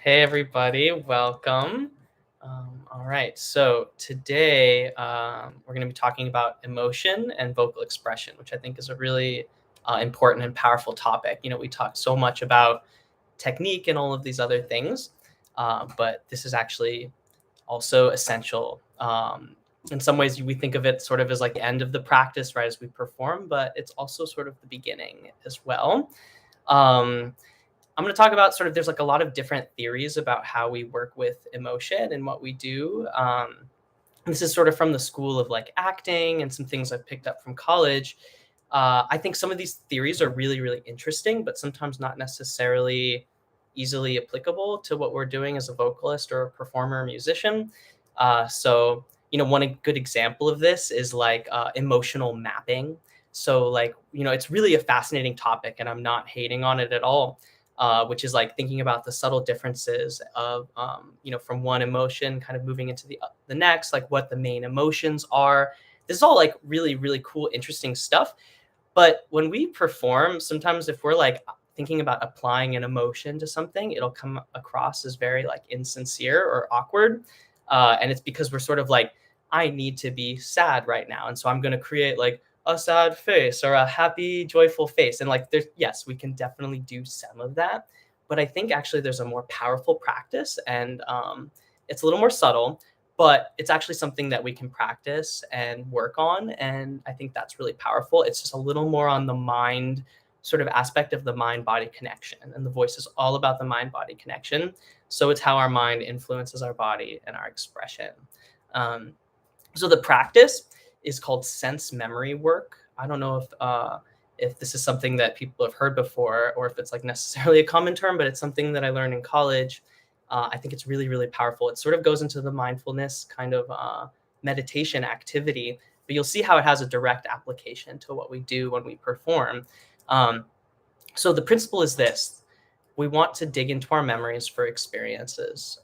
Hey everybody, welcome. All right, so today we're going to be talking about emotion and vocal expression, which I think is a really important and powerful topic. We talk so much about technique and all of these other things, but this is actually also essential. In some ways, we think of it sort of as like the end of the practice, right, as we perform, but it's also sort of the beginning as well. Um, I'm going to talk about sort of there's like a lot of different theories about how we work with emotion and what we do. This is sort of from the school of like acting and some things I've picked up from college. I think some of these theories are really, really interesting, but sometimes not necessarily easily applicable to what we're doing as a vocalist or a performer or musician. One good example of this is like emotional mapping. So, it's really a fascinating topic, and I'm not hating on it at all. Which is like thinking about the subtle differences of, from one emotion kind of moving into the next, like what the main emotions are. This is all like really, really cool, interesting stuff. But when we perform, sometimes if we're like thinking about applying an emotion to something, it'll come across as very like insincere or awkward. And it's because we're sort of like, I need to be sad right now. And so I'm going to create like a sad face or a happy, joyful face. And like, yes, we can definitely do some of that. But I think actually there's a more powerful practice, and it's a little more subtle, but it's actually something that we can practice and work on. And I think that's really powerful. It's just a little more on the mind sort of aspect of the mind body connection. And the voice is all about the mind body connection. So it's how our mind influences our body and our expression. Um, so the practice is called sense memory work. I don't know if this is something that people have heard before or if it's like necessarily a common term, but it's something that I learned in college. I think it's really, really powerful. It sort of goes into the mindfulness kind of meditation activity, but you'll see how it has a direct application to what we do when we perform. Um, so the principle is this: we want to dig into our memories for experiences.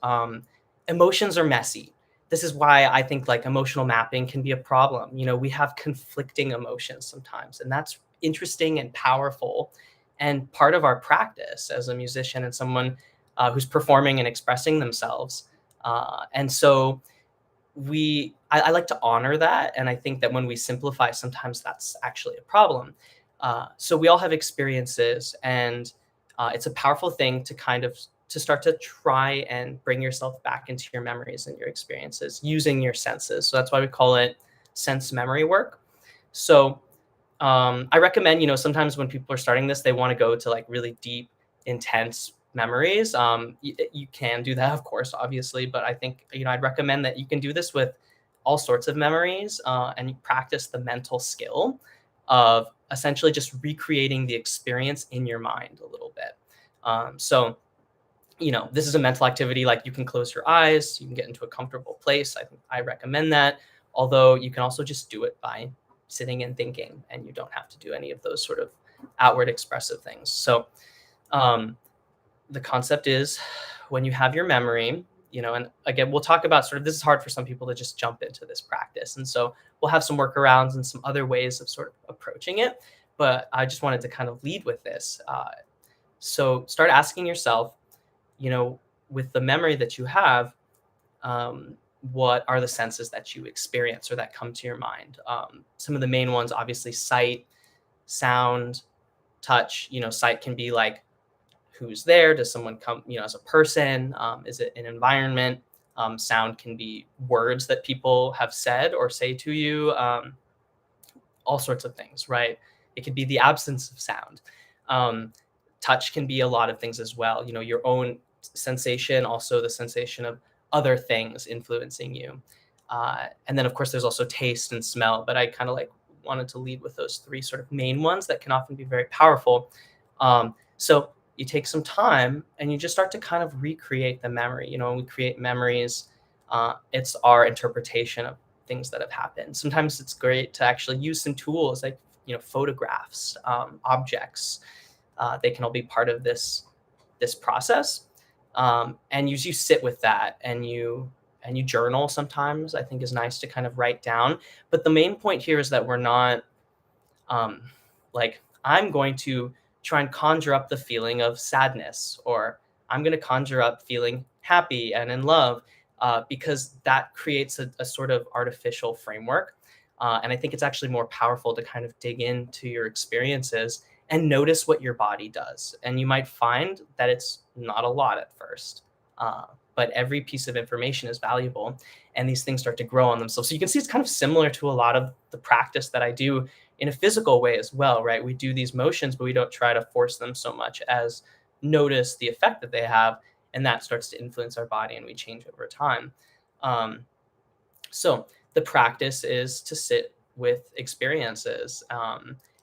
Emotions are messy. This is why I think like emotional mapping can be a problem. We have conflicting emotions sometimes, and that's interesting and powerful and part of our practice as a musician and someone who's performing and expressing themselves. And so I like to honor that. And I think that when we simplify, sometimes that's actually a problem. So we all have experiences, and it's a powerful thing to kind of to start to try and bring yourself back into your memories and your experiences using your senses. So that's why we call it sense memory work. So I recommend, sometimes when people are starting this, they want to go to like really deep, intense memories. You can do that, of course, obviously, but I think, I'd recommend that you can do this with all sorts of memories, and you practice the mental skill of essentially just recreating the experience in your mind a little bit. This is a mental activity. Like, you can close your eyes, you can get into a comfortable place. I recommend that. Although you can also just do it by sitting and thinking, and you don't have to do any of those sort of outward expressive things. So the concept is, when you have your memory, and again, we'll talk about sort of, this is hard for some people to just jump into this practice. And so we'll have some workarounds and some other ways of sort of approaching it. But I just wanted to kind of lead with this. So start asking yourself, with the memory that you have, what are the senses that you experience or that come to your mind? Some of the main ones, obviously, sight, sound, touch. Sight can be like, who's there? Does someone come, as a person? Is it an environment? Sound can be words that people have said or say to you, all sorts of things, right? It could be the absence of sound. Touch can be a lot of things as well. Your own sensation, also the sensation of other things influencing you. And then, of course, there's also taste and smell, but I kind of like wanted to lead with those three sort of main ones that can often be very powerful. So you take some time and you just start to kind of recreate the memory. When we create memories, it's our interpretation of things that have happened. Sometimes it's great to actually use some tools like, photographs, objects. They can all be part of this process. And you sit with that, and you journal sometimes. I think is nice to kind of write down. But the main point here is that we're not like, I'm going to try and conjure up the feeling of sadness, or I'm going to conjure up feeling happy and in love, because that creates a sort of artificial framework. And I think it's actually more powerful to kind of dig into your experiences and notice what your body does. And you might find that it's not a lot at first, uh, but every piece of information is valuable, and these things start to grow on themselves. So you can see it's kind of similar to a lot of the practice that I do in a physical way as well, right? We do these motions, but we don't try to force them so much as notice the effect that they have, and that starts to influence our body, and we change over time. Um, so the practice is to sit with experiences.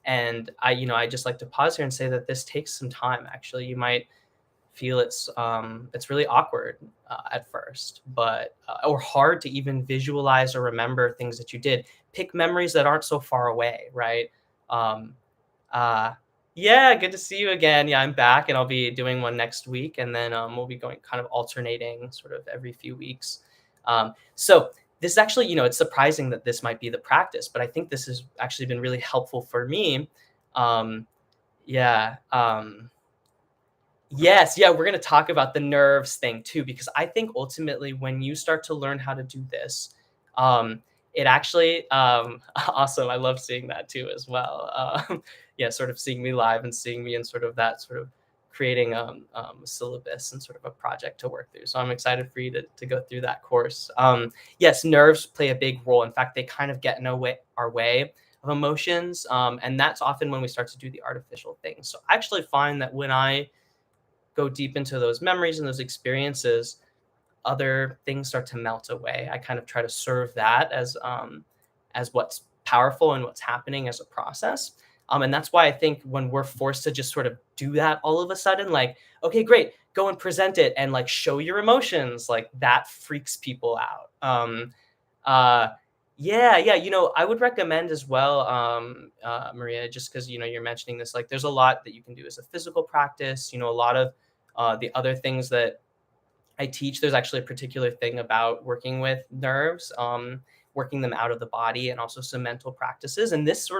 And I just like to pause here and say that this takes some time. Actually, you might feel it's really awkward at first, but or hard to even visualize or remember things that you did. Pick memories that aren't so far away, right? Um, uh, yeah, good to see you again. Yeah, I'm back, and I'll be doing one next week, and then we'll be going kind of alternating sort of every few weeks. So this is actually, it's surprising that this might be the practice, but I think this has actually been really helpful for me. Um, yeah. Yes, yeah, we're gonna talk about the nerves thing too, because I think ultimately when you start to learn how to do this, it actually awesome. I love seeing that too as well. Yeah, sort of seeing me live and seeing me in sort of that sort of creating a syllabus and sort of a project to work through. So I'm excited for you to go through that course. Yes, nerves play a big role. In fact, they kind of get in our way of emotions, and that's often when we start to do the artificial things. So I actually find that when I go deep into those memories and those experiences, other things start to melt away. I kind of try to serve that as what's powerful and what's happening as a process. And that's why I think when we're forced to just sort of do that all of a sudden, like, okay, great, go and present it and like show your emotions, like that freaks people out. Uh, yeah. I would recommend as well, Maria, just because you're mentioning this. Like, there's a lot that you can do as a physical practice. A lot of the other things that I teach. There's actually a particular thing about working with nerves, working them out of the body, and also some mental practices. And this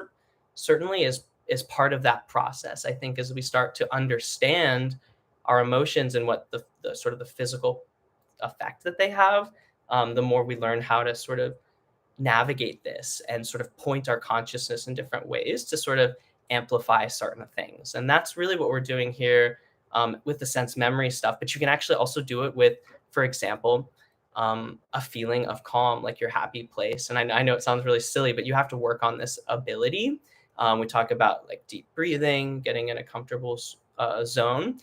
certainly is part of that process. I think as we start to understand our emotions and what the sort of the physical effect that they have, the more we learn how to sort of navigate this and sort of point our consciousness in different ways to sort of amplify certain things. And that's really what we're doing here with the sense memory stuff. But you can actually also do it with, for example, a feeling of calm, like your happy place. And I know it sounds really silly, but you have to work on this ability. We talk about like deep breathing, getting in a comfortable zone,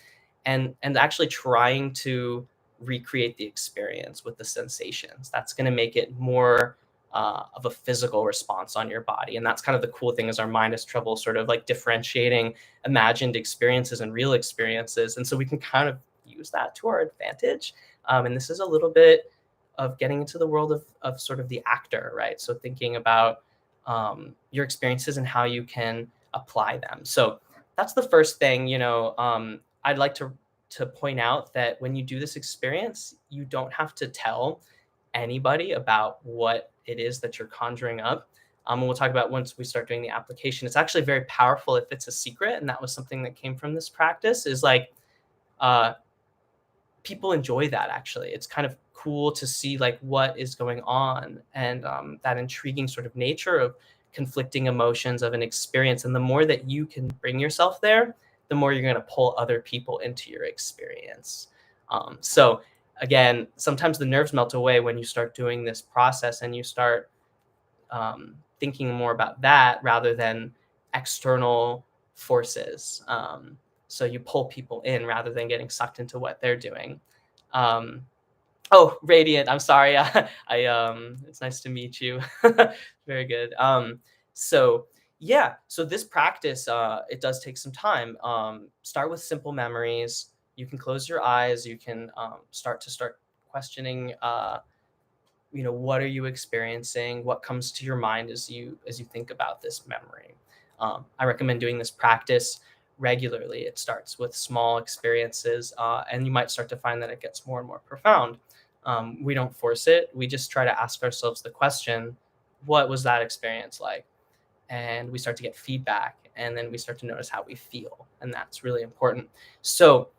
and actually trying to recreate the experience with the sensations. That's going to make it more of a physical response on your body. And that's kind of the cool thing, is our mind has trouble sort of like differentiating imagined experiences and real experiences. And so we can kind of use that to our advantage. And this is a little bit of getting into the world of sort of the actor, right? So thinking about your experiences and how you can apply them. So that's the first thing. I'd like to point out that when you do this experience, you don't have to tell anybody about what it is that you're conjuring up. And we'll talk about once we start doing the application. It's actually very powerful if it's a secret, and that was something that came from this practice. Is like uh, people enjoy that. Actually, it's kind of cool to see like what is going on, and that intriguing sort of nature of conflicting emotions of an experience. And the more that you can bring yourself there, the more you're going to pull other people into your experience. So again, sometimes the nerves melt away when you start doing this process and you start thinking more about that rather than external forces. So you pull people in rather than getting sucked into what they're doing. Um, oh, Radiant, I'm sorry. It's nice to meet you. Very good. So yeah, so this practice, it does take some time. Start with simple memories. You can close your eyes. You can start questioning. What are you experiencing? What comes to your mind as you think about this memory? I recommend doing this practice regularly. It starts with small experiences, and you might start to find that it gets more and more profound. We don't force it. We just try to ask ourselves the question, what was that experience like? And we start to get feedback, and then we start to notice how we feel. And that's really important. So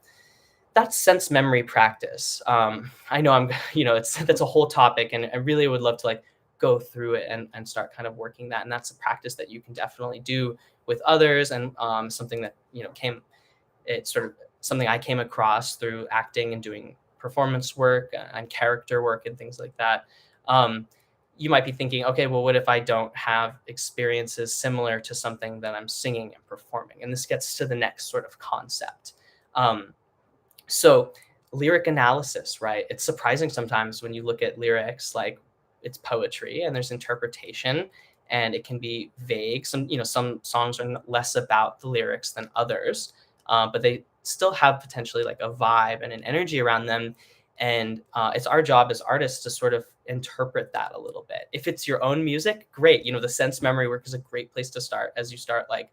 That's sense memory practice. I know I'm, it's that's a whole topic, and I really would love to like go through it and start kind of working that. And that's a practice that you can definitely do with others, and something that it's sort of something I came across through acting and doing performance work and character work and things like that. Um, you might be thinking, okay, well, what if I don't have experiences similar to something that I'm singing and performing? And this gets to the next sort of concept. Um, so lyric analysis, right? It's surprising sometimes when you look at lyrics, like it's poetry and there's interpretation and it can be vague. Some songs are less about the lyrics than others, but they still have potentially like a vibe and an energy around them. And it's our job as artists to sort of interpret that a little bit. If it's your own music, great. The sense memory work is a great place to start as you start like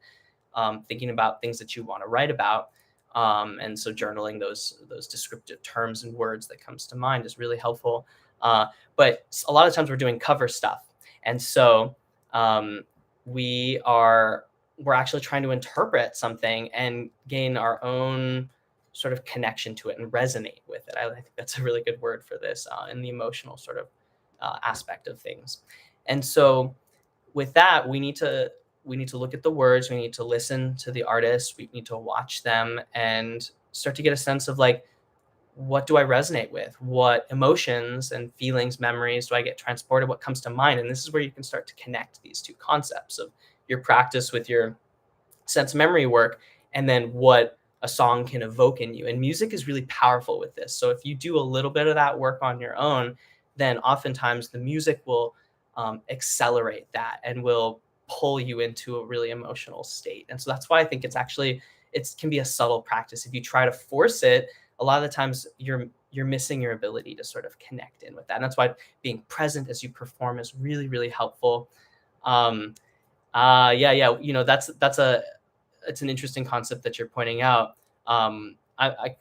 thinking about things that you want to write about. And so journaling those descriptive terms and words that comes to mind is really helpful. But a lot of times we're doing cover stuff, and so um, we are we're actually trying to interpret something and gain our own sort of connection to it and resonate with it. I think that's a really good word for this in the emotional sort of aspect of things. And so with that, we need to look at the words, we need to listen to the artists, we need to watch them and start to get a sense of like, what do I resonate with? What emotions and feelings, memories do I get transported? What comes to mind? And this is where you can start to connect these two concepts of your practice with your sense memory work, and then what a song can evoke in you. And music is really powerful with this. So if you do a little bit of that work on your own, then oftentimes the music will accelerate that and will pull you into a really emotional state. And so that's why I think it can be a subtle practice. If you try to force it, a lot of the times you're missing your ability to sort of connect in with that. And that's why being present as you perform is really, really helpful. Um, yeah. It's an interesting concept that you're pointing out.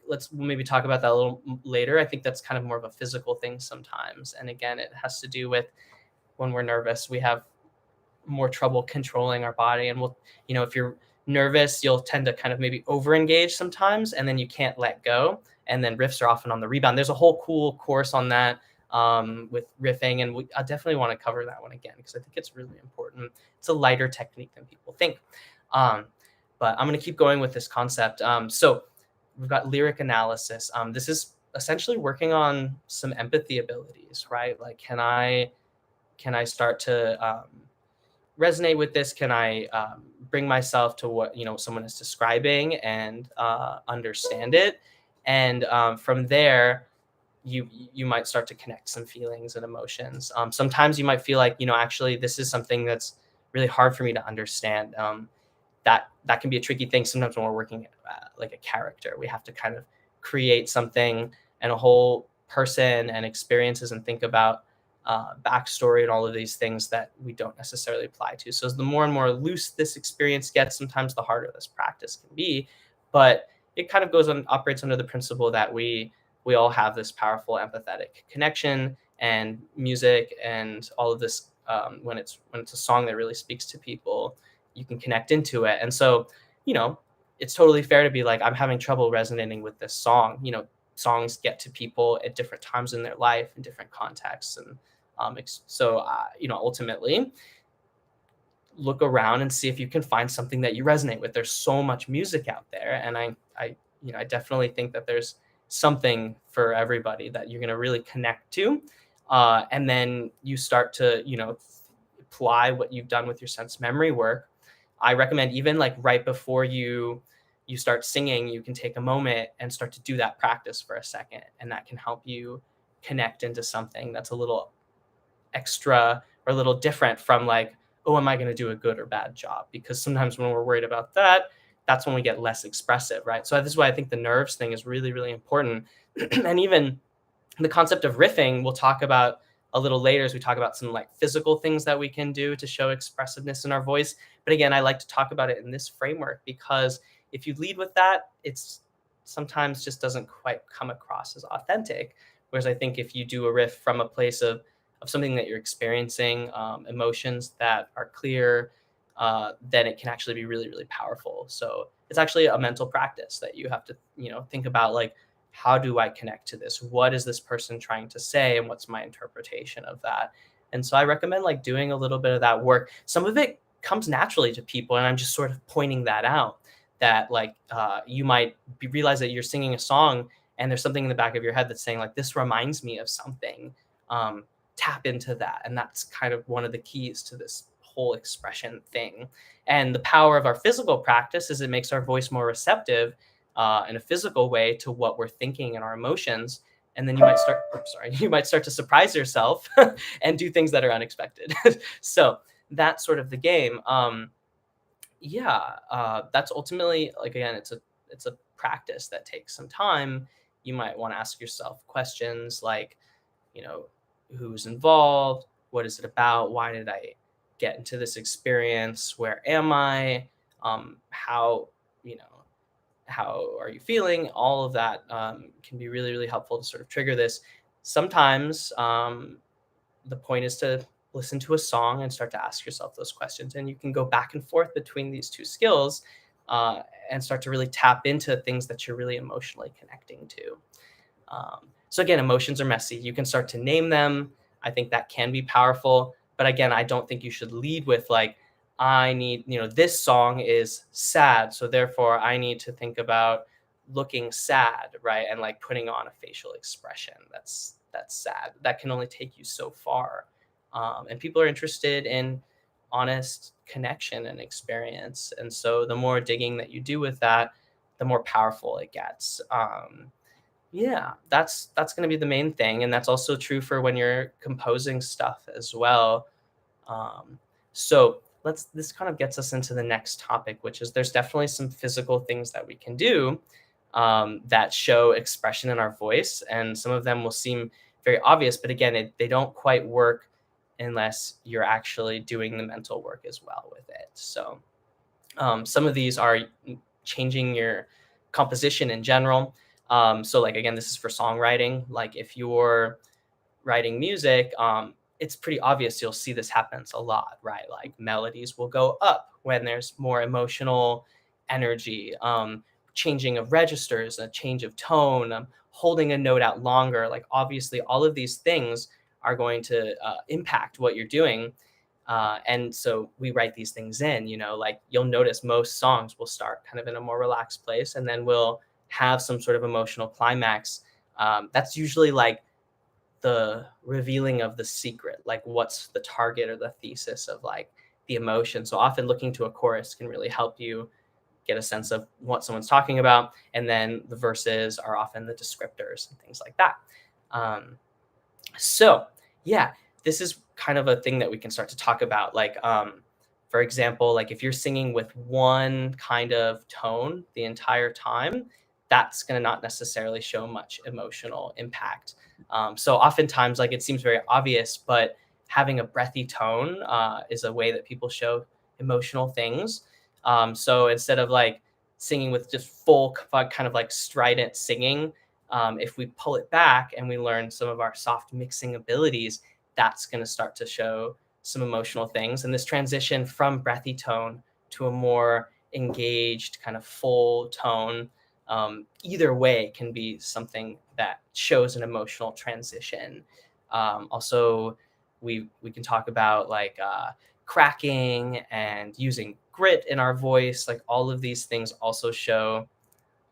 Let's maybe talk about that a little later. I think that's kind of more of a physical thing sometimes, and again, it has to do with when we're nervous, we have more trouble controlling our body, and if you're nervous, you'll tend to kind of maybe over engage sometimes, and then you can't let go, and then riffs are often on the rebound. There's a whole cool course on that with riffing, and I definitely want to cover that one again because I think it's really important. It's a lighter technique than people think. Um, but I'm going to keep going with this concept. So we've got lyric analysis. This is essentially working on some empathy abilities, right? Like, can I start to resonate with this? Can I bring myself to what someone is describing and understand it? And from there, you might start to connect some feelings and emotions. Sometimes you might feel like actually this is something that's really hard for me to understand. That can be a tricky thing sometimes when we're working like a character. We have to kind of create something and a whole person and experiences and think about backstory and all of these things that we don't necessarily apply to. So the more and more loose this experience gets, sometimes the harder this practice can be. But it kind of operates under the principle that we all have this powerful empathetic connection, and music and all of this when it's a song that really speaks to people, you can connect into it. And so, you know, it's totally fair to be like, I'm having trouble resonating with this song. Songs get to people at different times in their life in different contexts. And ultimately look around and see if you can find something that you resonate with. There's so much music out there. And I definitely think that there's something for everybody that you're going to really connect to. And then you start to, apply what you've done with your sense memory work. I recommend even like right before you start singing, you can take a moment and start to do that practice for a second. And that can help you connect into something that's a little extra or a little different from like, oh, am I going to do a good or bad job? Because sometimes when we're worried about that, that's when we get less expressive, right? So this is why I think the nerves thing is really, really important. And even the concept of riffing, we'll talk about a little later as we talk about some like physical things that we can do to show expressiveness in our voice. But again, I like to talk about it in this framework because if you lead with that, it's sometimes just doesn't quite come across as authentic. Whereas I think if you do a riff from a place of something that you're experiencing, emotions that are clear, then it can actually be really, really powerful. So it's actually a mental practice that you have to, think about like, how do I connect to this? What is this person trying to say? And what's my interpretation of that? And so I recommend like doing a little bit of that work. Some of it comes naturally to people, and I'm just sort of pointing that out, that like you might realize that you're singing a song and there's something in the back of your head that's saying like, this reminds me of something. um, Tap into that. And that's kind of one of the keys to this whole expression thing. And the power of our physical practice is it makes our voice more receptive in a physical way to what we're thinking and our emotions. And then you might start, oops, sorry, you might start to surprise yourself and do things that are unexpected. So that's sort of the game. That's ultimately, like, again, it's a practice that takes some time. You might want to ask yourself questions like, you know, who's involved? What is it about? Why did I get into this experience? Where am I? How, you know, how are you feeling? All of that can be really, really helpful to sort of trigger this. Sometimes the point is to listen to a song and start to ask yourself those questions. And you can go back and forth between these two skills and start to really tap into things that you're really emotionally connecting to. So again, emotions are messy. You can start to name them. I think that can be powerful. But again, I don't think you should lead with like, I need, this song is sad. So therefore I need to think looking sad, right? And like putting on a facial expression. That's sad. That can only take you so far. And people are interested in honest connection and experience. And so the more digging that you do with that, the more powerful it gets. Yeah, that's going to be the main thing, and that's also true for when you're composing stuff as well. Um, so this kind of gets us into the next topic, which is there's definitely some physical things that we can do that show expression in our voice, and some of them will seem very obvious, but again, they don't quite work unless you're actually doing the mental work as well with it. So some of these are changing your composition in general. So like, again, this is for songwriting. Like if you're writing music, it's pretty obvious you'll see this happens a lot, right? Like melodies will go up when there's more emotional energy, changing of registers, a change of tone, holding a note out longer. Like obviously all of these things are going to impact what you're doing. And so we write these things in, like you'll notice most songs will start kind of in a more relaxed place, and then we'll have some sort of emotional climax. That's usually like the revealing of the secret, like what's the target or the thesis of like the emotion. So often looking to a chorus can really help you get a sense of what someone's talking about. And then the verses are often the descriptors and things like that. Um, so yeah, this is kind of a thing that we can start to talk about. Like, for example, like if you're singing with one kind of tone the entire time, that's going to not necessarily show much emotional impact. So oftentimes, like it seems very obvious, but having a breathy tone is a way that people show emotional things. So instead of like singing with just full kind of like strident singing, if we pull it back and we learn some of our soft mixing abilities, that's going to start to show some emotional things. And this transition from breathy tone to a more engaged kind of full tone, either way can be something that shows an emotional transition. Also, we can talk about like cracking and using grit in our voice. Like all of these things also show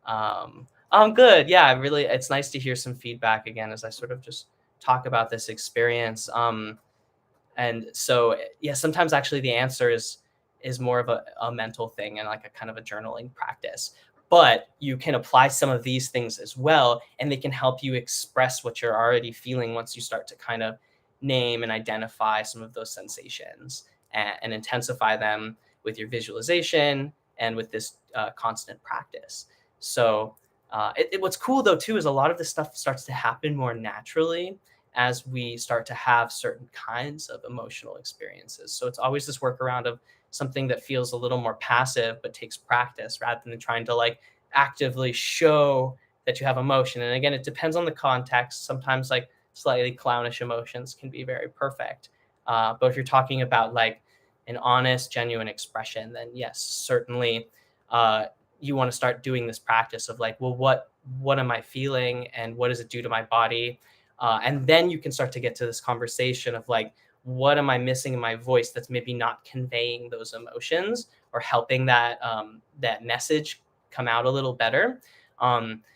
I'm good. Yeah, it's nice to hear some feedback again as I sort of just talk about this experience. And so, yeah, sometimes actually the answer is more of a mental thing and like a kind of a journaling practice. But you can apply some of these things as well, and they can help you express what you're already feeling once you start to kind of name and identify some of those sensations and intensify them with your visualization and with this constant practice. So what's cool though too is a lot of this stuff starts to happen more naturally as we start to have certain kinds of emotional experiences. So it's always this workaround of something that feels a little more passive but takes practice rather than trying to like actively show that you have emotion. And again, it depends on the context. Sometimes like slightly clownish emotions can be very perfect. But if you're talking about like an honest, genuine expression, then yes, certainly you want to start doing this practice of like, well, what am I feeling and what does it do to my body? And then you can start to get to this conversation of like, what am I missing in my voice that's maybe not conveying those emotions or helping that message come out a little better.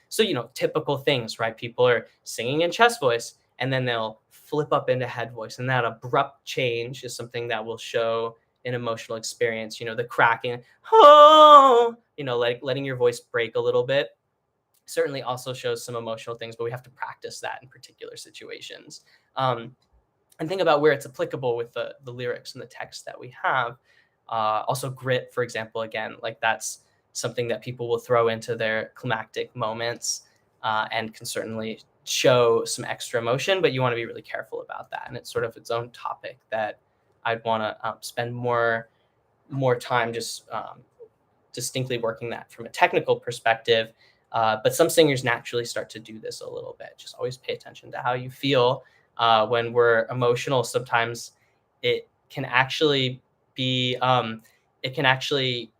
So typical things, right? People are singing in chest voice and then they'll flip up into head voice, and that abrupt change is something that will show an emotional experience. The cracking, oh, like letting your voice break a little bit certainly also shows some emotional things, but we have to practice that in particular situations. And think about where it's applicable with the lyrics and the text that we have. Also, grit, for example, again, like that's something that people will throw into their climactic moments and can certainly show some extra emotion, but you want to be really careful about that. And it's sort of its own topic that I'd want to spend more time just distinctly working that from a technical perspective. But some singers naturally start to do this a little bit. Just always pay attention to how you feel when we're emotional. Sometimes it can actually be, it can actually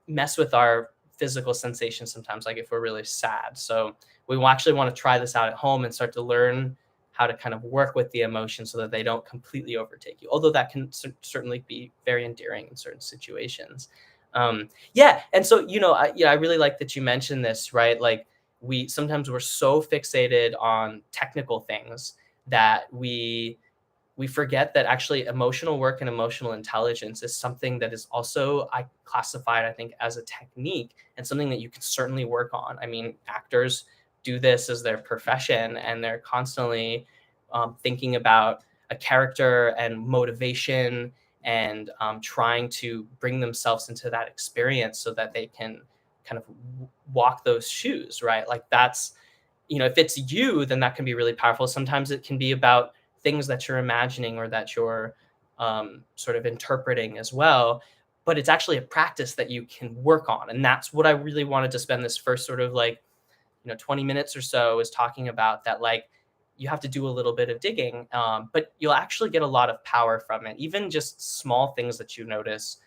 mess with our physical sensations sometimes, like if we're really sad. So we will actually want to try this out at home and start to learn how to kind of work with the emotions so that they don't completely overtake you. Although that can certainly be very endearing in certain situations. Yeah, and so I really like that you mentioned this, right? Like we're so fixated on technical things that we forget that actually emotional work and emotional intelligence is something that is also I classified, I think, as a technique and something that you can certainly work on. I mean, actors do this as their profession, and they're constantly thinking about a character and motivation and trying to bring themselves into that experience so that they can kind of walk those shoes, right? Like that's, if it's you, then that can be really powerful. Sometimes it can be about things that you're imagining or that you're sort of interpreting as well. But it's actually a practice that you can work on. And that's what I really wanted to spend this first sort of like, 20 minutes or so is talking about that. Like you have to do a little bit of digging, but you'll actually get a lot of power from it. Even just small things that you notice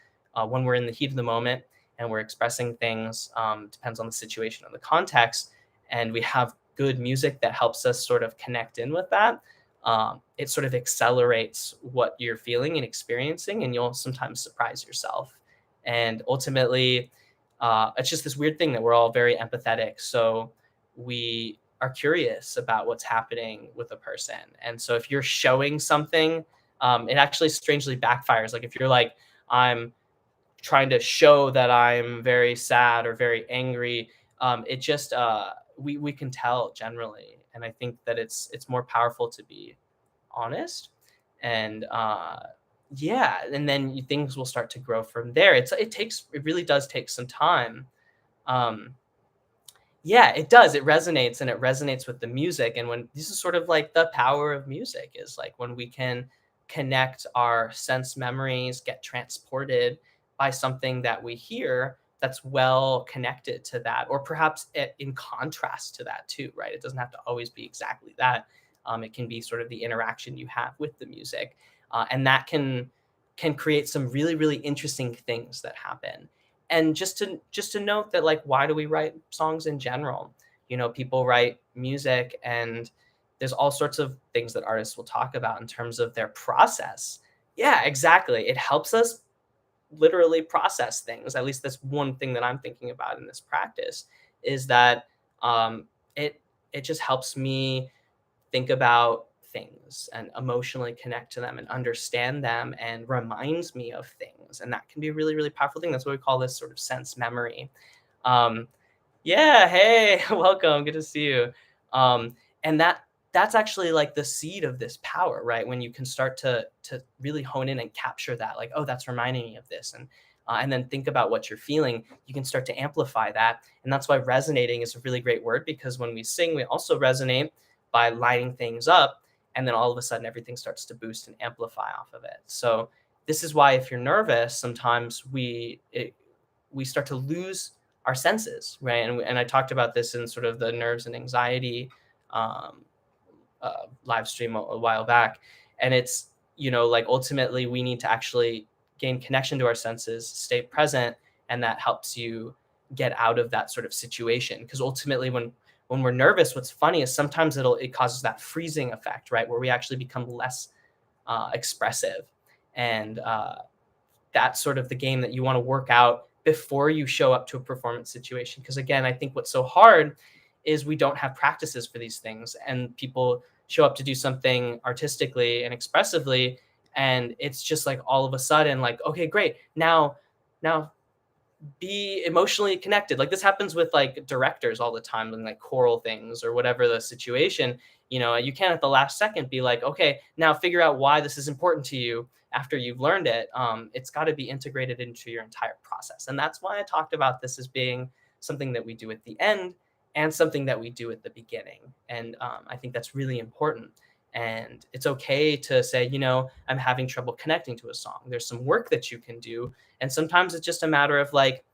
when we're in the heat of the moment and we're expressing things, depends on the situation and the context. And we have good music that helps us sort of connect in with that. It sort of accelerates what you're feeling and experiencing, and you'll sometimes surprise yourself. And ultimately, it's just this weird thing that we're all very empathetic. So we are curious about what's happening with a person. And so if you're showing something, it actually strangely backfires. Like if you're like, I'm trying to show that I'm very sad or very angry, it just we can tell generally. And I think that it's more powerful to be honest and yeah, and then things will start to grow from there. It really does take some time. um yeah, it does. It resonates, and it resonates with the music. And when this is sort of like the power of music is like when we can connect our sense memories, get transported by something that we hear that's well connected to that, or perhaps in contrast to that too, right? It doesn't have to always be exactly that. It can be sort of the interaction you have with the music, and that can create some really really interesting things that happen. And just to note that, like, why do we write songs in general? People write music, and there's all sorts of things that artists will talk about in terms of their process. Yeah, exactly. It helps us literally process things. At least that's one thing that I'm thinking about in this practice, is that um, it it just helps me think about things and emotionally connect to them and understand them and reminds me of things. And that can be a really, really powerful thing. That's what we call this sort of sense memory. Um, yeah, hey, welcome. Good to see you. And that's actually like the seed of this power, right? When you can start to really hone in and capture that, like, oh, that's reminding me of this, and then think about what you're feeling. You can start to amplify that, and that's why resonating is a really great word, because when we sing, we also resonate by lining things up, and then all of a sudden everything starts to boost and amplify off of it. So this is why if you're nervous, sometimes we start to lose our senses, right? And I talked about this in sort of the nerves and anxiety um, live stream a while back. And it's, like ultimately we need to actually gain connection to our senses, stay present, and that helps you get out of that sort of situation. Because ultimately, when we're nervous, what's funny is sometimes it causes that freezing effect, right, where we actually become less expressive. And that's sort of the game that you want to work out before you show up to a performance situation. Because again, I think what's so hard is we don't have practices for these things, and people show up to do something artistically and expressively, and it's just like all of a sudden, like, okay, great, now be emotionally connected. Like this happens with like directors all the time and like choral things or whatever the situation. You can't at the last second be like, okay, now figure out why this is important to you after you've learned it. It's got to be integrated into your entire process. And that's why I talked about this as being something that we do at the end and something that we do at the beginning. And I think that's really important. And it's okay to say, I'm having trouble connecting to a song. There's some work that you can do, and sometimes it's just a matter of like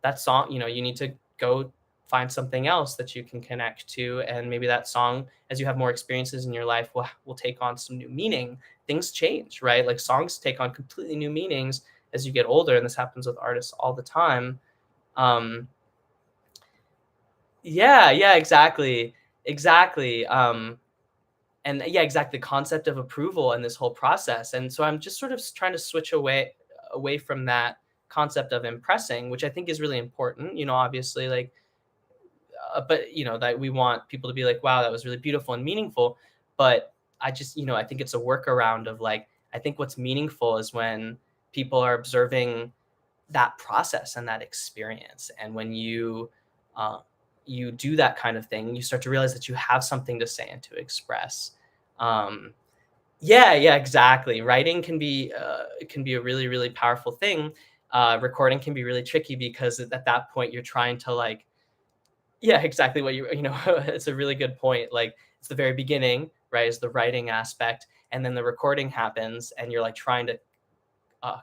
that song, you need to go find something else that you can connect to. And maybe that song, as you have more experiences in your life, will take on some new meaning. Things change, right? Like songs take on completely new meanings as you get older. And this happens with artists all the time. Um, yeah, exactly. Exactly. And yeah, exactly. The concept of approval and this whole process. And so I'm just sort of trying to switch away from that concept of impressing, which I think is really important. Obviously, like, but that we want people to be like, wow, that was really beautiful and meaningful. But I just, I think it's a workaround of like, I think what's meaningful is when people are observing that process and that experience, and when uh, you do that kind of thing, you start to realize that you have something to say and to express. um, yeah, exactly. Writing can be a really, really powerful thing. Recording can be really tricky because at that point you're trying to like, yeah, exactly what it's a really good point. Like it's the very beginning, right? Is the writing aspect, and then the recording happens, and you're like trying to uh,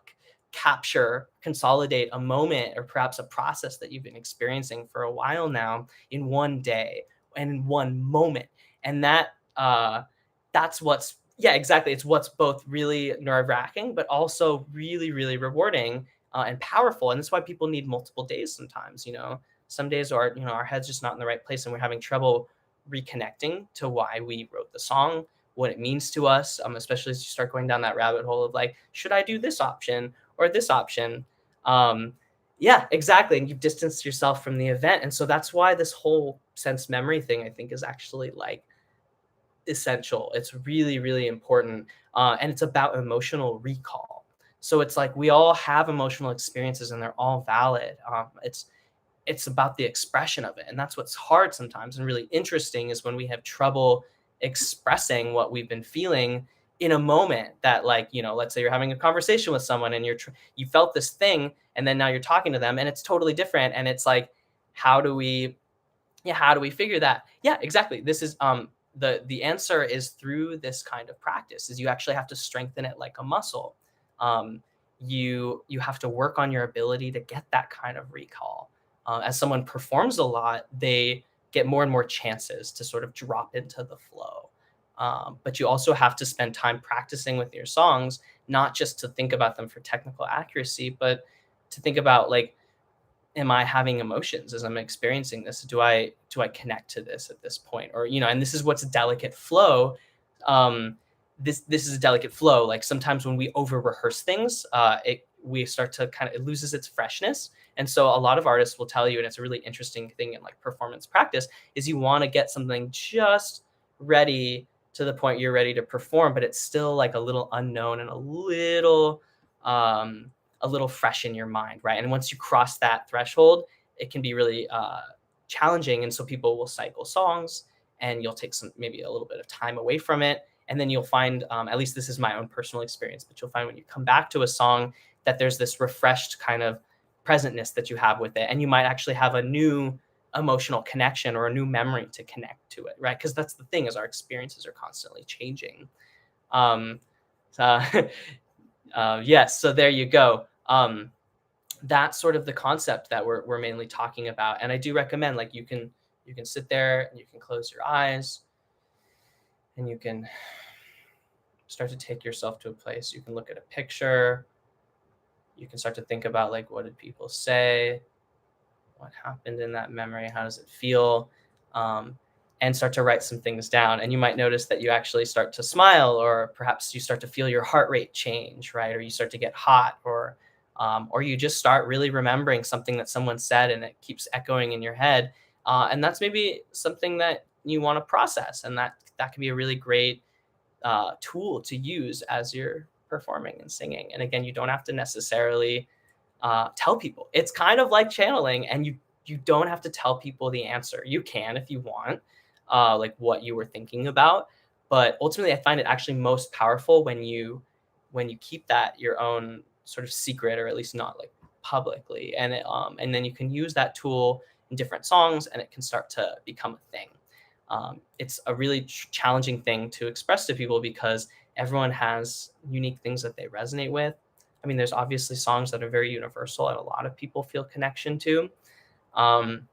capture, consolidate a moment or perhaps a process that you've been experiencing for a while now in one day and in one moment. And that's what's, yeah, exactly. It's what's both really nerve wracking, but also really, really rewarding and powerful. And that's why people need multiple days sometimes. Some days our head's just not in the right place and we're having trouble reconnecting to why we wrote the song, what it means to us, especially as you start going down that rabbit hole of like, should I do this option or this option? Um, yeah, exactly. And you've distanced yourself from the event. And so that's why this whole sense memory thing, I think, is actually like essential. It's really, really important. And it's about emotional recall. So it's like we all have emotional experiences and they're all valid. It's about the expression of it, and that's what's hard sometimes and really interesting is when we have trouble expressing what we've been feeling in a moment that, like, let's say you're having a conversation with someone and you felt this thing, and then now you're talking to them and it's totally different, and it's like, how do we figure that? Yeah, exactly. This is the answer is through this kind of practice. Is you actually have to strengthen it like a muscle. um, you have to work on your ability to get that kind of recall. As someone performs a lot, they get more and more chances to sort of drop into the flow. But you also have to spend time practicing with your songs, not just to think about them for technical accuracy, but to think about like, am I having emotions as I'm experiencing this? Do I connect to this at this point? Or, and this is what's a delicate flow. Um, this is a delicate flow. Like sometimes when we over rehearse things, we start to it loses its freshness. And so a lot of artists will tell you, and it's a really interesting thing in like performance practice, is you want to get something just ready to the point you're ready to perform, but it's still like a little unknown and um, a little fresh in your mind, right? And once you cross that threshold, it can be really challenging. And so people will cycle songs, and you'll take maybe a little bit of time away from it. And then you'll find, at least this is my own personal experience, but you'll find when you come back to a song that there's this refreshed kind of presentness that you have with it. And you might actually have a new emotional connection or a new memory to connect to it, right? Because that's the thing, is our experiences are constantly changing. Um, uh, yes, so there you go. That's sort of the concept that we're mainly talking about. And I do recommend, like, you can sit there and you can close your eyes and you can start to take yourself to a place. You can look at a picture. You can start to think about, like, what did people say? What happened in that memory? How does it feel? and start to write some things down. And you might notice that you actually start to smile, or perhaps you start to feel your heart rate change, right? Or you start to get hot, or you just start really remembering something that someone said and it keeps echoing in your head. And that's maybe something that you want to process. And that can be a really great tool to use as you're performing and singing. And again, you don't have to necessarily tell people. It's kind of like channeling, and you don't have to tell people the answer. You can if you want, like what you were thinking about. But ultimately, I find it actually most powerful when you keep that your own sort of secret, or at least not like publicly. And then you can use that tool in different songs, and it can start to become a thing. It's a really challenging thing to express to people because everyone has unique things that they resonate with. I mean, there's obviously songs that are very universal and a lot of people feel connection to. Um,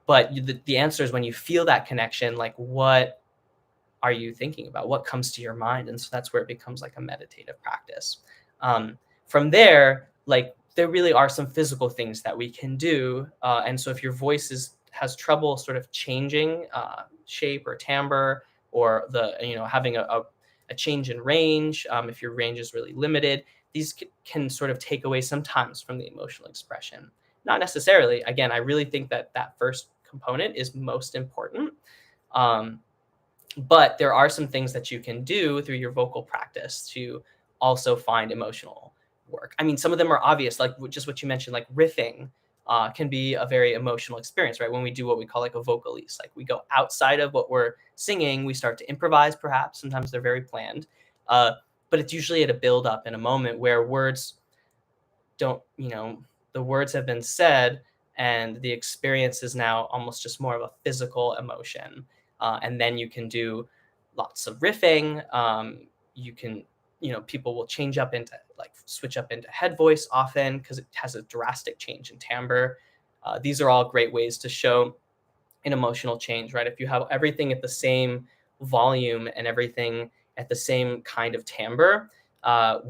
but the answer is when you feel that connection, like what are you thinking about? What comes to your mind? And so that's where it becomes like a meditative practice. From there, like there really are some physical things that we can do. And so if your voice has trouble sort of changing shape or timbre, or having a change in range, if your range is really limited, these can sort of take away sometimes from the emotional expression. Not necessarily. Again, I really think that first component is most important. Um, but there are some things that you can do through your vocal practice to also find emotional work. I mean, some of them are obvious, like just what you mentioned, like riffing can be a very emotional experience, right? When we do what we call like a vocalise, like we go outside of what we're singing, we start to improvise, perhaps. Sometimes they're very planned. Uh, but it's usually at a build up in a moment where words don't, the words have been said, and the experience is now almost just more of a physical emotion. And then you can do lots of riffing. You can, people will change up into like switch up into head voice often because it has a drastic change in timbre. These are all great ways to show an emotional change, right? If you have everything at the same volume and everything at the same kind of timbre, our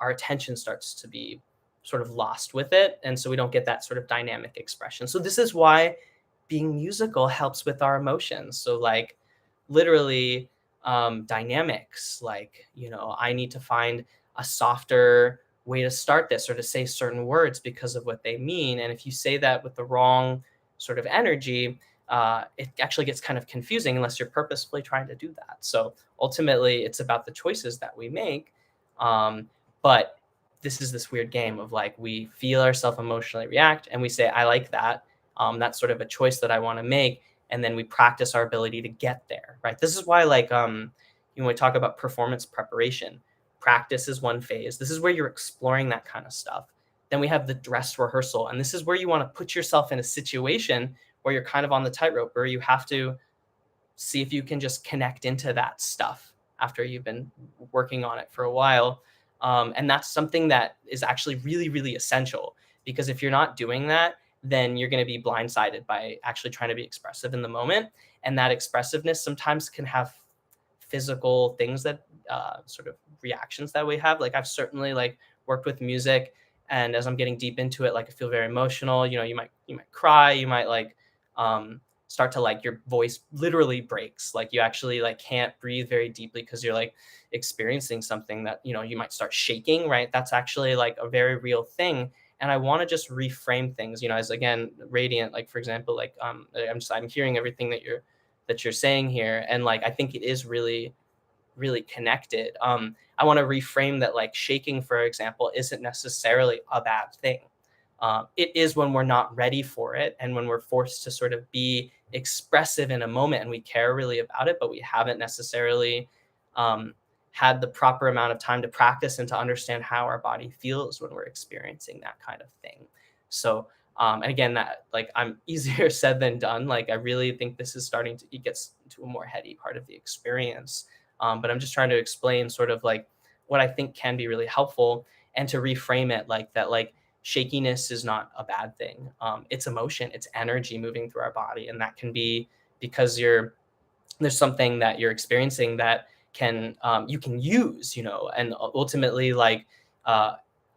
attention starts to be sort of lost with it. And so we don't get that sort of dynamic expression. So this is why being musical helps with our emotions. So like literally dynamics, like, I need to find a softer way to start this or to say certain words because of what they mean. And if you say that with the wrong sort of energy, it actually gets kind of confusing unless you're purposefully trying to do that. So ultimately, it's about the choices that we make. But this is this weird game of like we feel ourselves emotionally react and we say, I like that. That's sort of a choice that I want to make. And then we practice our ability to get there, right? This is why, like, when we talk about performance preparation, practice is one phase. This is where you're exploring that kind of stuff. Then we have the dress rehearsal. And this is where you want to put yourself in a situation where you're kind of on the tightrope, where you have to see if you can just connect into that stuff after you've been working on it for a while. And that's something that is actually really, really essential, because if you're not doing that, then you're going to be blindsided by actually trying to be expressive in the moment. And that expressiveness sometimes can have physical things that sort of reactions that we have. Like I've certainly like worked with music, and as I'm getting deep into it, like I feel very emotional. You might cry, you might like start to like your voice literally breaks. Like you actually like can't breathe very deeply because you're like experiencing something that, you might start shaking, right? That's actually like a very real thing. And I want to just reframe things, as again, radiant, like for example, like I'm hearing everything that you're saying here. And like I think it is really, really connected. I want to reframe that, like shaking, for example, isn't necessarily a bad thing. It is when we're not ready for it, and when we're forced to sort of be expressive in a moment and we care really about it, but we haven't necessarily had the proper amount of time to practice and to understand how our body feels when we're experiencing that kind of thing. So, and again, that like I'm easier said than done. Like I really think this is it gets into a more heady part of the experience. But I'm just trying to explain sort of like what I think can be really helpful, and to reframe it like that, like shakiness is not a bad thing. It's emotion, it's energy moving through our body. And that can be because there's something that you're experiencing that you can use, and ultimately like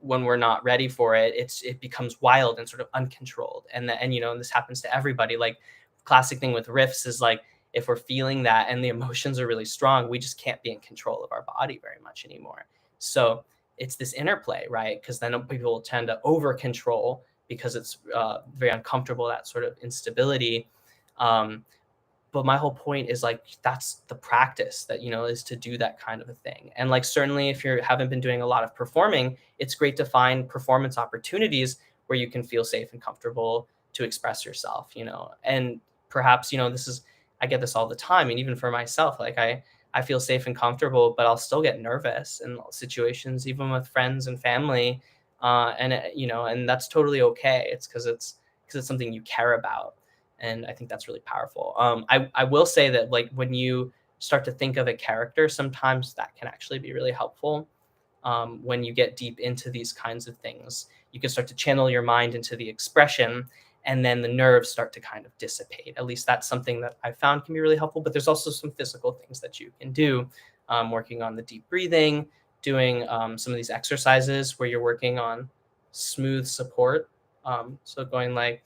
when we're not ready for it, it becomes wild and sort of uncontrolled. And this happens to everybody. Like classic thing with riffs is like if we're feeling that and the emotions are really strong, we just can't be in control of our body very much anymore. So it's this interplay, right? Because then people will tend to over control because it's very uncomfortable, that sort of instability. Um, but my whole point is like that's the practice that is to do that kind of a thing. And like certainly if you haven't been doing a lot of performing, it's great to find performance opportunities where you can feel safe and comfortable to express yourself, and perhaps this is, I get this all the time, and even for myself, like I feel safe and comfortable, but I'll still get nervous in situations, even with friends and family, and that's totally okay. It's because it's something you care about, and I think that's really powerful. I will say that like when you start to think of a character, sometimes that can actually be really helpful. When you get deep into these kinds of things, you can start to channel your mind into the expression, and then the nerves start to kind of dissipate. At least that's something that I found can be really helpful. But there's also some physical things that you can do, working on the deep breathing, doing some of these exercises where you're working on smooth support. So going like